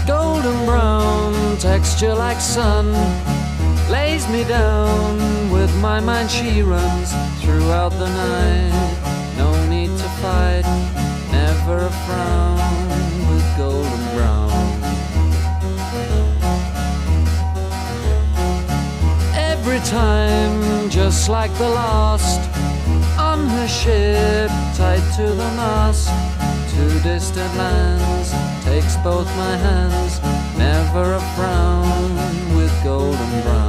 Golden brown texture like sun lays me down. With my mind she runs throughout the night. No need to fight, never a frown with golden brown. Every time, just like the last, on her ship, tied to the mast, to distant lands, takes both my hands, never a frown with golden brown.